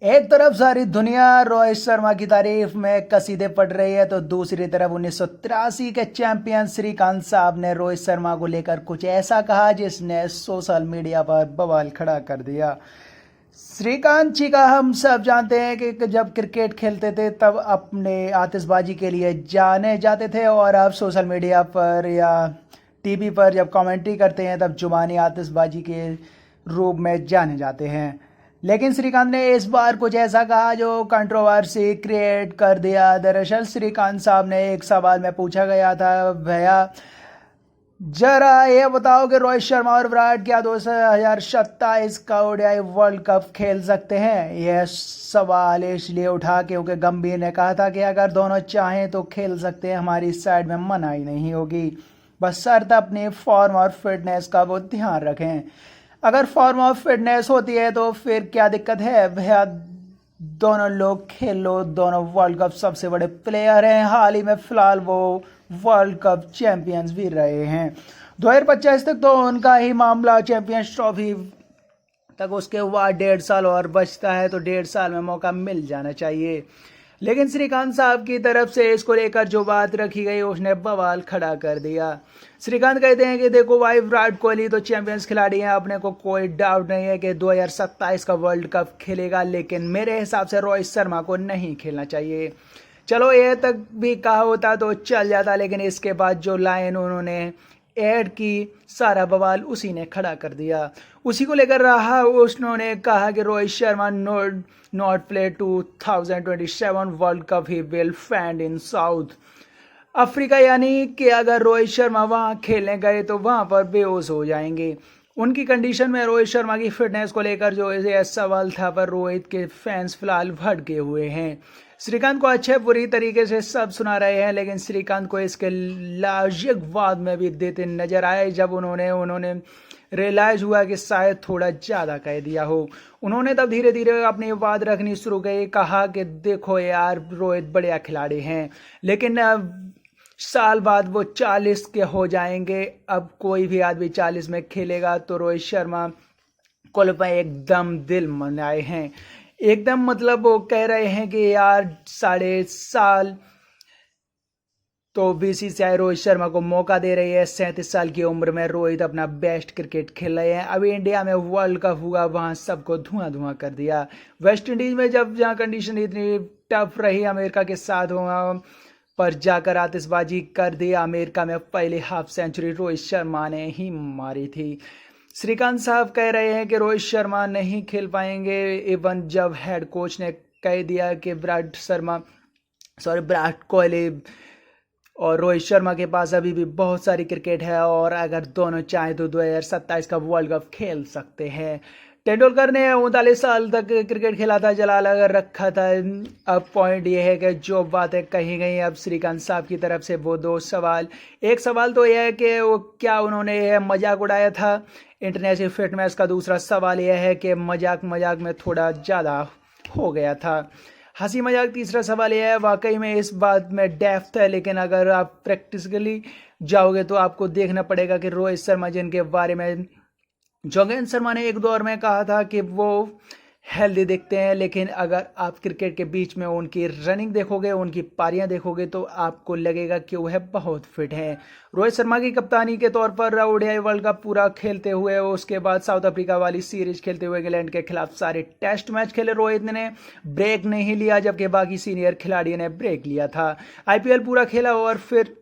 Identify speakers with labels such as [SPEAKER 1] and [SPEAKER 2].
[SPEAKER 1] एक तरफ सारी दुनिया रोहित शर्मा की तारीफ में कसीदे पढ़ रही है तो दूसरी तरफ 1983 के चैंपियन श्रीकांत साहब ने रोहित शर्मा को लेकर कुछ ऐसा कहा जिसने सोशल मीडिया पर बवाल खड़ा कर दिया। श्रीकांत जी का हम सब जानते हैं कि जब क्रिकेट खेलते थे तब अपने आतिशबाजी के लिए जाने जाते थे और अब सोशल मीडिया पर या टीवी पर जब कमेंट्री करते हैं तब जुबानी आतिशबाजी के रूप में जाने जाते हैं। लेकिन श्रीकांत ने इस बार कुछ ऐसा कहा जो कंट्रोवर्सी क्रिएट कर दिया। दरअसल श्रीकांत साहब ने एक सवाल में पूछा गया था, भैया जरा ये बताओ कि रोहित शर्मा और विराट क्या 2027 का ओडीआई वर्ल्ड कप खेल सकते हैं। यह सवाल इसलिए उठा क्योंकि गंभीर ने कहा था कि अगर दोनों चाहें तो खेल सकते हैं, हमारी साइड में मनाही नहीं होगी, बस शर्त अपनी फॉर्म और फिटनेस का वो ध्यान रखें। अगर फॉर्म ऑफ फिटनेस होती है तो फिर क्या दिक्कत है भैया, दोनों लोग खेल लो, दोनों वर्ल्ड कप सबसे बड़े प्लेयर हैं। हाल ही में फिलहाल वो वर्ल्ड कप चैंपियंस भी रहे हैं। 2025 तक तो उनका ही मामला, चैंपियंस ट्रॉफी तक उसके बाद 1.5 साल और बचता है, तो 1.5 साल में मौका मिल जाना चाहिए। लेकिन श्रीकांत साहब की तरफ से इसको लेकर जो बात रखी गई उसने बवाल खड़ा कर दिया। श्रीकांत कहते हैं कि देखो भाई, विराट कोहली तो चैंपियंस खिलाड़ी हैं, अपने को कोई डाउट नहीं है कि 2027 का वर्ल्ड कप खेलेगा, लेकिन मेरे हिसाब से रोहित शर्मा को नहीं खेलना चाहिए। चलो ये तक भी कहा होता तो चल जाता, लेकिन इसके बाद जो लाइन उन्होंने ऐड की सारा बवाल उसी ने खड़ा कर दिया। उसी को लेकर रहा, उन्होंने कहा कि Rohit Sharma not play 2027 world cup, he will find in South Africa, यानी कि अगर रोहित शर्मा वहां खेलने गए तो वहां पर बेहोश हो जाएंगे। उनकी कंडीशन में रोहित शर्मा की फिटनेस को लेकर जो ये सवाल था, पर रोहित के फैंस फिलहाल भड़के हुए हैं। श्रीकांत को अच्छे बुरी तरीके से सब सुना रहे हैं, लेकिन श्रीकांत को इसके लाजिक बाद में भी देते नजर आए जब उन्होंने रियलाइज हुआ कि शायद थोड़ा ज़्यादा कह दिया हो। उन्होंने तब धीरे धीरे अपनी बात रखनी शुरू की, कहा कि देखो यार, रोहित बढ़िया खिलाड़ी हैं, लेकिन साल बाद वो 40 के हो जाएंगे। अब कोई भी आदमी 40 में खेलेगा तो रोहित शर्मा कुल में एकदम दिल मनाए हैं, एकदम मतलब वो कह रहे हैं कि यार 3.5 साल तो बीसीसीआई रोहित शर्मा को मौका दे रही है। 37 साल की उम्र में रोहित अपना बेस्ट क्रिकेट खेल रहे हैं। अभी इंडिया में वर्ल्ड कप हुआ, वहां सबको धुआं धुआं कर दिया। वेस्ट इंडीज में जहाँ कंडीशन इतनी टफ रही अमेरिका के साथ, वहां पर जाकर आतिशबाजी कर दी। अमेरिका में पहली हाफ सेंचुरी रोहित शर्मा ने ही मारी थी। श्रीकांत साहब कह रहे हैं कि रोहित शर्मा नहीं खेल पाएंगे। इवन जब हेड कोच ने कह दिया कि विराट कोहली और रोहित शर्मा के पास अभी भी बहुत सारी क्रिकेट है और अगर दोनों चाहें तो 2027 का वर्ल्ड कप खेल सकते हैं। तेंदुलकर ने 39 साल तक क्रिकेट खेला था, जलाल अगर रखा था। अब पॉइंट ये है कि जो बातें कही गई अब श्रीकांत साहब की तरफ से, वो 2 सवाल। एक सवाल तो यह है कि वो क्या उन्होंने मजाक उड़ाया था इंटरनेशनल फिटनेस का। दूसरा सवाल यह है कि मजाक में थोड़ा ज़्यादा हो गया था, हंसी मजाक। तीसरा सवाल यह है वाकई में इस बात में डेप्थ है, लेकिन अगर आप प्रैक्टिकली जाओगे तो आपको देखना पड़ेगा कि रोहित शर्मा, जिनके बारे में जोगेंद्र शर्मा ने एक दौर में कहा था कि वो हेल्दी दिखते हैं, लेकिन अगर आप क्रिकेट के बीच में उनकी रनिंग देखोगे, उनकी पारियां देखोगे तो आपको लगेगा कि वह बहुत फिट हैं। रोहित शर्मा की कप्तानी के तौर पर ओडीआई वर्ल्ड कप पूरा खेलते हुए, उसके बाद साउथ अफ्रीका वाली सीरीज खेलते हुए, इंग्लैंड के खिलाफ सारे टेस्ट मैच खेले। रोहित ने ब्रेक नहीं लिया, जबकि बाकी सीनियर खिलाड़ियों ने ब्रेक लिया था। आईपीएल पूरा खेला और फिर